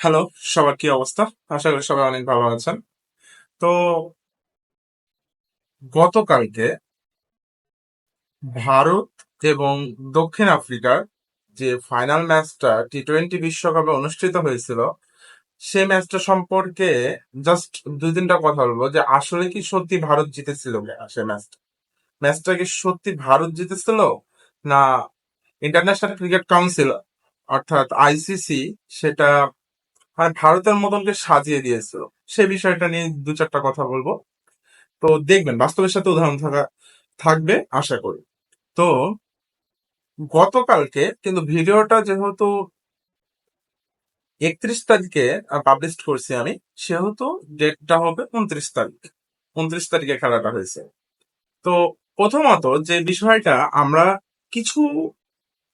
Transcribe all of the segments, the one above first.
Hello, সবার কি অবস্থা? আশা করি সবাই অনেক ভালো আছেন। তো গতকালকে ভারত এবং দক্ষিণ আফ্রিকার যে ফাইনাল ম্যাচটা টি-20 বিশ্বকাপে অনুষ্ঠিত হয়েছিল, সেই ম্যাচটা সম্পর্কে জাস্ট দুই তিনটা কথা বলবো যে আসলে কি সত্যি ভারত জিতেছিল সে ম্যাচটা? ম্যাচটা কি সত্যি ভারত জিতেছিল, না ইন্টারন্যাশনাল ক্রিকেট কাউন্সিল অর্থাৎ আইসিসি সেটা মানে ভারতের মতনকে সাজিয়ে দিয়েছিল? সে বিষয়টা নিয়ে দু চারটা কথা বলবো। তো দেখবেন বাস্তবের সাথে উদাহরণ থাকবে আশা করি। তো গতকালকে কিন্তু ভিডিওটা যেহেতু 31 তারিখে পাবলিশ করছি আমি, সেহেতু ডেটটা হবে 29 তারিখ। 29 তারিখে খেলাটা হয়েছে। তো প্রথমত যে বিষয়টা আমরা কিছু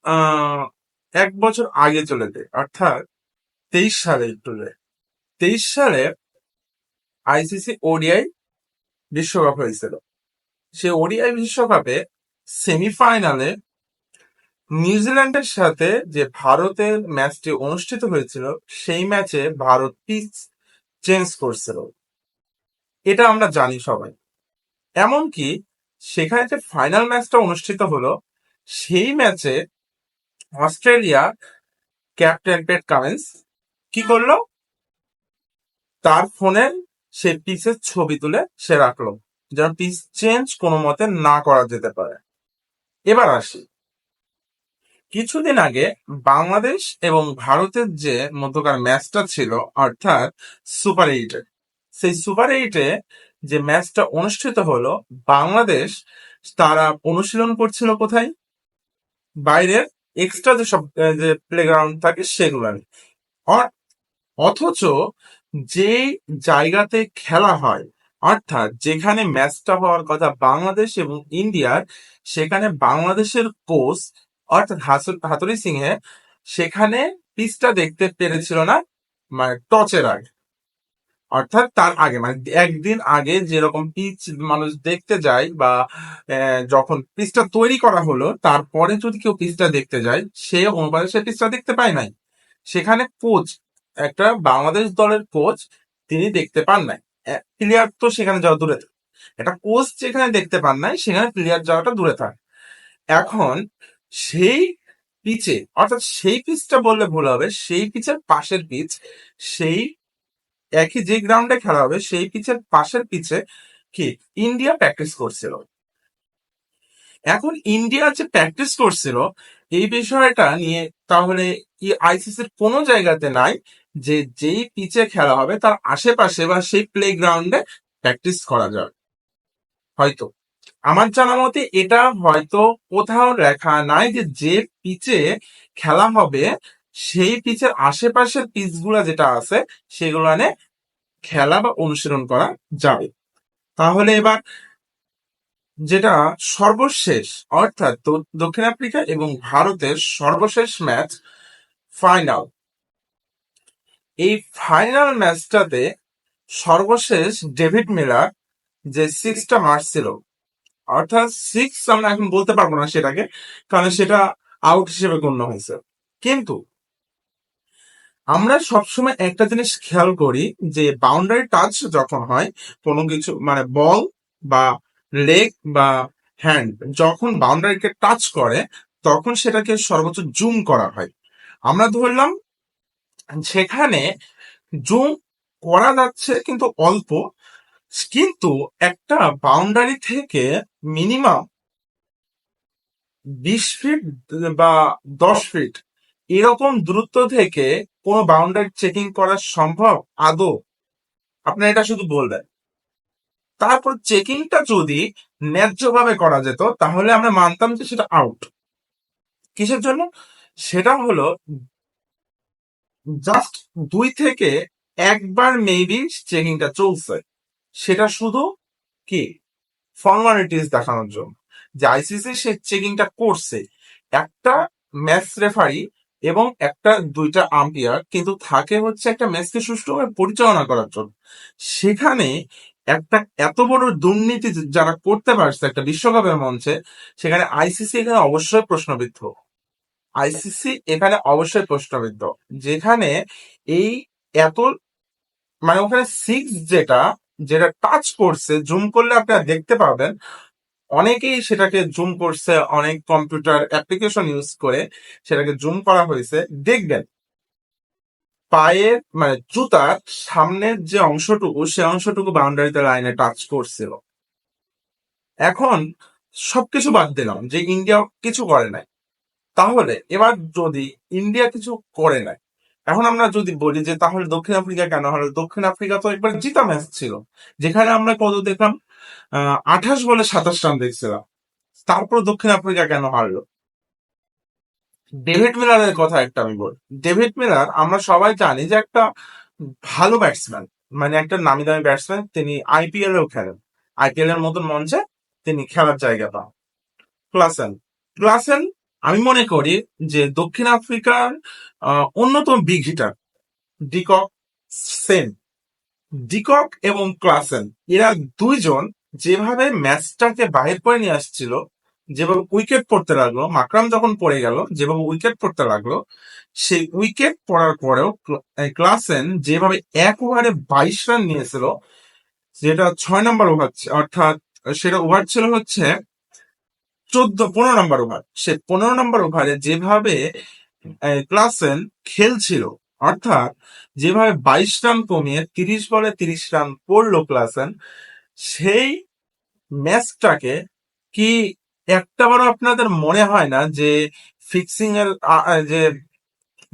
আহ 1 বছর আগে চলে যাই, অর্থাৎ 23 সালে একটু যাই। 23 সালে আইসিসি ওডিআই বিশ্বকাপ হয়েছিল। সে ওডিআই বিশ্বকাপে সেমিফাইনালে নিউজিল্যান্ডের সাথে যে ভারতের ম্যাচটি অনুষ্ঠিত হয়েছিল, সেই ম্যাচে ভারত পিচ চেঞ্জ করছিল। এটা আমরা জানি সবাই। এমনকি সেখানে যে ফাইনাল ম্যাচটা অনুষ্ঠিত হলো, সেই ম্যাচে অস্ট্রেলিয়া ক্যাপ্টেন পেট কামিন্স কি করলো, তার ফোনে সে পিচের ছবি তুলে সে রাখলো, যেন পিচ চেঞ্জ কোনো মতে না করা যেতে পারে। এবার আসি, কিছুদিন আগে বাংলাদেশ এবং ভারতের যে মধ্যকার ম্যাচটা ছিল, অর্থাৎ সুপার 8, সেই সুপার 8 যে ম্যাচটা অনুষ্ঠিত হলো, বাংলাদেশ তারা অনুশীলন করছিল কোথায়? বাইরের এক্সট্রা যে সব যে প্লেগ্রাউন্ড থাকে সেগুলো। অথচ যে জায়গাতে খেলা হয়, অর্থাৎ যেখানে ম্যাচটা হওয়ার কথা বাংলাদেশ এবং ইন্ডিয়ার, সেখানে বাংলাদেশের কোচ অর্থাৎ হাতুড়ি সিংহে সেখানে পিচটা দেখতে পেরেছিল না, মানে টচের আগে, অর্থাৎ তার আগে মানে একদিন আগে যেরকম পিচ মানুষ দেখতে যায়, বা যখন পিচটা তৈরি করা হলো তারপরে যদি কেউ পিচটা দেখতে যায়, সে অনুপাতে সে পিচটা দেখতে পায় নাই। সেখানে কোচ, একটা বাংলাদেশ দলের কোচ, তিনি দেখতে পান নাই। প্লেয়ার তো সেখানে যাওয়া দূরে থাক, একটা কোচ যেখানে দেখতে পান নাই সেখানে প্লেয়ার যাওয়াটা দূরে থাক। এখন সেই পিচে, অর্থাৎ সেই পিচটা বললে ভুল হবে, সেই পিচের পাশের পিচ, সেই একই যে গ্রাউন্ডে খেলা হবে সেই পিচের পাশের পিচে কি ইন্ডিয়া প্র্যাকটিস করছিল। এখন ইন্ডিয়া যে প্র্যাকটিস করছিল, এই বিষয়টা নিয়ে তাহলে কি আইসিসির কোনো জায়গাতে নাই যে যেই পিচে খেলা হবে তার আশেপাশে বা সেই প্লে গ্রাউন্ডে প্র্যাকটিস করা যাবে? হয়তো আমার জানা মতে এটা হয়তো কোথাও লেখা নাই যে যে পিচে খেলা হবে সেই পিচের আশেপাশের পিচগুলা যেটা আছে সেগুলো খেলা বা অনুশীলন করা যাবে। তাহলে এবার যেটা সর্বশেষ, অর্থাৎ দক্ষিণ আফ্রিকা এবং ভারতের সর্বশেষ ম্যাচ ফাইনাল, এই ফাইনাল ম্যাচটাতে সর্বশেষ ডেভিড মিলার যে সিক্সটা মারছিল, অর্থাৎ সিক্স আমরা এখন বলতে পারবো না সেটাকে, কারণ সেটা আউট হিসেবে গণ্য হয়েছে। কিন্তু আমরা সবসময় একটা জিনিস খেয়াল করি যে বাউন্ডারি টাচ যখন হয় কোনো কিছু, মানে বল বা লেগ বা হ্যান্ড যখন বাউন্ডারিকে টাচ করে, তখন সেটাকে সর্বোচ্চ জুম করা হয়। আমরা ধরলাম সেখানে জুম করা যাচ্ছে কিন্তু অল্প, কিন্তু একটা বাউন্ডারি থেকে মিনিমাম 20 ফিট বা 10 ফিট এরকম দূরত্ব থেকে কোনো বাউন্ডারি চেকিং করা সম্ভব আদৌ? আপনার এটা শুধু বলবেন। তারপর চেকিংটা যদি ন্যায্যভাবে করা যেত তাহলে আমরা মানতাম যে সেটা আউট। কিসের জন্য? সেটা হলো জাস্ট 2 থেকে 1 বার মেবি চেকিংটা চলছে, সেটা শুধু কি ফর্মালিটিস দেখানোর জন্য যে আইসিসি সে চেকিংটা করছে। একটা ম্যাচ রেফারি এবং একটা দুইটা আম্পায়ার কিন্তু থাকে হচ্ছে একটা ম্যাচকে সুষ্ঠুভাবে পরিচালনা করার জন্য। সেখানে একটা এত বড় দুর্নীতি যারা করতে পারছে একটা বিশ্বকাপের মঞ্চে, সেখানে আইসিসি এখানে অবশ্যই প্রশ্নবিদ্ধ। আইসিসি এখানে অবশ্যই প্রশ্নবিদ্ধ, যেখানে এই এত মানে ওখানে সিক্স যেটা যেটা টাচ করছে, জুম করলে আপনারা দেখতে পাবেন অনেকেই সেটাকে জুম করছে, অনেক কম্পিউটার অ্যাপ্লিকেশন ইউজ করে সেটাকে জুম করা হয়েছে। দেখবেন পায়ের মানে জুতার সামনের যে অংশটুকু সে অংশটুকু বাউন্ডারিতে লাইনে টাচ করছিল। এখন সবকিছু বাদ দিলাম যে ইন্ডিয়া কিছু করে নাই, তাহলে এবার যদি ইন্ডিয়া কিছু করে নাই, এখন আমরা যদি বলি যে তাহলে দক্ষিণ আফ্রিকা কেন হলো? দক্ষিণ আফ্রিকা তো একবার জিতা ম্যাচ ছিল, যেখানে আমরা কত দেখলাম, 28 বলে 27 রান দেখছিলাম। তারপর দক্ষিণ আফ্রিকা কেন হারলো? ডেভিড মিলারের কথা একটা আমি বলি। ডেভিড মিলার আমরা সবাই জানি যে একটা ভালো ব্যাটসম্যান, মানে একটা নামি দামি ব্যাটসম্যান। তিনি আইপিএল এও খেলেন, আইপিএল এর মতন মঞ্চে তিনি খেলার জায়গা পান। ক্লাসেন ক্লাসেন আমি মনে করি যে দক্ষিণ আফ্রিকার অন্যতম big hitter. De Kock same, de Kock এবং ক্লাসেন এরা দুইজন যেভাবে ম্যাচটাকে বাহির করে নিয়ে আসছিল, যেভাবে উইকেট পড়তে লাগলো, মাকরাম যখন পড়ে গেল যেভাবে উইকেট পড়তে লাগলো, সেই উইকেট পড়ার পরেও ক্লাসেন যেভাবে 1 ওভারে 22 রান নিয়েছিল, যেটা 6 নম্বর ওভার, অর্থাৎ সেটা ওভার ছিল হচ্ছে 15 নম্বর ওভার। সে 15 নম্বর ওভারে যেভাবে ক্লাসেন খেলছিল, অর্থাৎ যেভাবে 22 রান কমিয়ে 30 বলে 30 রান করলো ক্লাসেন, সেই ম্যাচটাকে কি একটাবারও আপনাদের মনে হয় না যে ফিক্সিং এর যে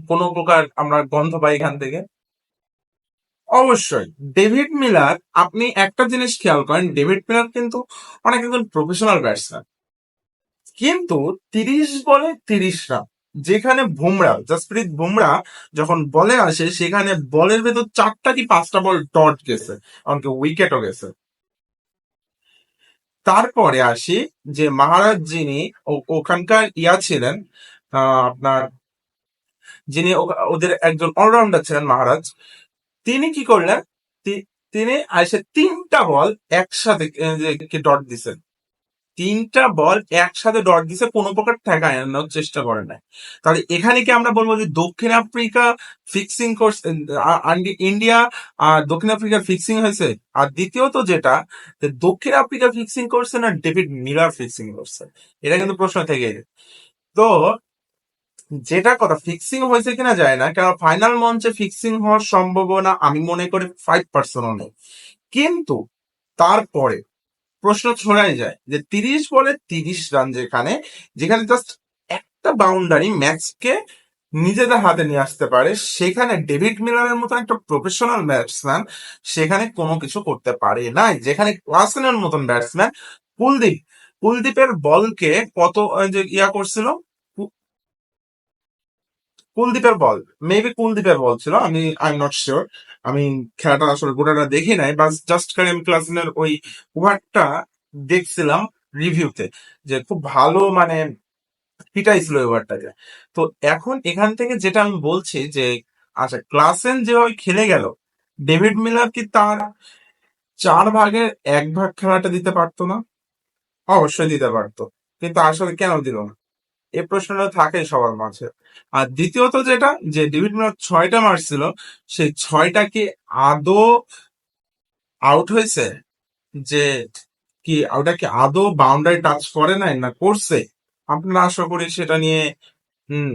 কোনো প্রকার আমরা গন্ধ পাই এখান থেকে? অবশ্যই ডেভিড মিলার, আপনি একটা জিনিস খেয়াল করেন, ডেভিড মিলার কিন্তু অনেক একজন প্রফেশনাল ব্যাটসম্যান, কিন্তু 30 বলে 30 রান, যেখানে বুমরা, জসপ্রীত বুমরা যখন বলে আসে সেখানে বলের ভেতর 4টা কি 5টা বল ডট গেছে, এমনকি উইকেটও গেছে। তারপরে আসি যে মহারাজ যিনি ওখানকার ছিলেন, আপনার যিনি ওদের একজন অলরাউন্ডার ছিলেন মহারাজ, তিনি কি করলেন? তিনি এসে 3টা বল একসাথে ডট দিছেন। 3টা বল একসাথে ডট দিছে, কোনো প্রকার ঠেকায় আনার চেষ্টা করে নাই। তাহলে এখানে কি আমরা বলবো যে দক্ষিণ আফ্রিকা ফিক্সিং করছে, ইন্ডিয়া আর দক্ষিণ আফ্রিকার ফিক্সিং হয়েছে? আর দ্বিতীয়ত যেটা, যে দক্ষিণ আফ্রিকা ফিক্সিং করছে না ডেভিড মিলার ফিক্সিং করছে, এটা কিন্তু প্রশ্ন থেকে যায়। তো যেটা কথা, ফিক্সিং হয়েছে কিনা যায় না, কারণ ফাইনাল মঞ্চে ফিক্সিং হওয়ার সম্ভাবনা আমি মনে করি 5%ও নেই। কিন্তু তারপরে প্রশ্ন ছড়াই যায় যে 30 বলে 30 রান, যেখানে যেখানে জাস্ট একটা বাউন্ডারি ম্যাচকে নিজেদের হাতে নিয়ে আসতে পারে, সেখানে ডেভিড মিলারের মতন একটা প্রফেশনাল ব্যাটসম্যান সেখানে কোনো কিছু করতে পারে নাই। যেখানে ক্লাসেনের মতন ব্যাটসম্যান, কুলদীপ, কুলদীপের বলকে কত যে করছিল, কুলদীপের বল, মেবি কুলদীপের বল ছিল, আই এম নট শিওর, আমি খেলাটা আসলে গোটাটা দেখি নাই, বাস জাস্ট খালি আমি ক্লাসেনের ওই ওভারটা দেখছিলাম রিভিউতে, যে খুব ভালো মানে পিটাইছিল ওই ওভারটাকে। তো এখন এখান থেকে যেটা আমি বলছি যে, আচ্ছা ক্লাসেন যেভাবে খেলে গেল, ডেভিড মিলার কি তার 4 ভাগের 1 ভাগ খেলাটা দিতে পারতো না? অবশ্যই দিতে পারতো, কিন্তু আসলে কেন দিল না, এই প্রশ্নটা থাকে সবার মাঝে। আর দ্বিতীয়ত যেটা, যে ডেভিড মিলার 6টা মারছিল, সেই 6টা কি আদৌ আউট হয়েছে? যে কি ওটা কি আদৌ বাউন্ডারি টাচ করে নাই না করছে? আপনারা আশা করি সেটা নিয়ে হম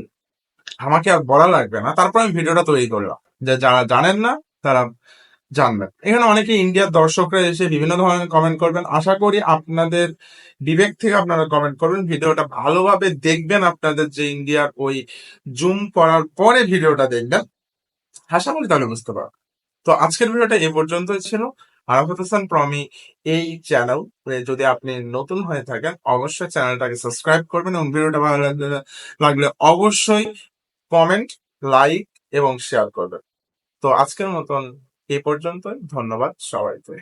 আমাকে আর বলা লাগবে না। তারপর আমি ভিডিওটা তৈরি করলাম যে যারা জানেন না তারা জানবেন। এখানে অনেকে ইন্ডিয়ার দর্শকরা এসে বিভিন্ন ধরনের কমেন্ট করবেন, আশা করি আপনাদের বিবেক থেকে আপনারা কমেন্ট করবেন, ভিডিওটা ভালোভাবে দেখবেন, আপনাদের যে ইন্ডিয়ার ওই জুম করার পরে ভিডিওটা দেখবেন, আশা করি তাহলে বুঝতে পারবেন। তো আজকের ভিডিওটা এ পর্যন্তই ছিল। আরাফাত হোসেন প্রমি এই চ্যানেল, যদি আপনি নতুন হয়ে থাকেন অবশ্যই চ্যানেলটাকে সাবস্ক্রাইব করবেন, এবং ভিডিওটা ভালো লাগলে অবশ্যই কমেন্ট, লাইক এবং শেয়ার করবেন। তো আজকের মতন এ পর্যন্তই, ধন্যবাদ সবাইকে।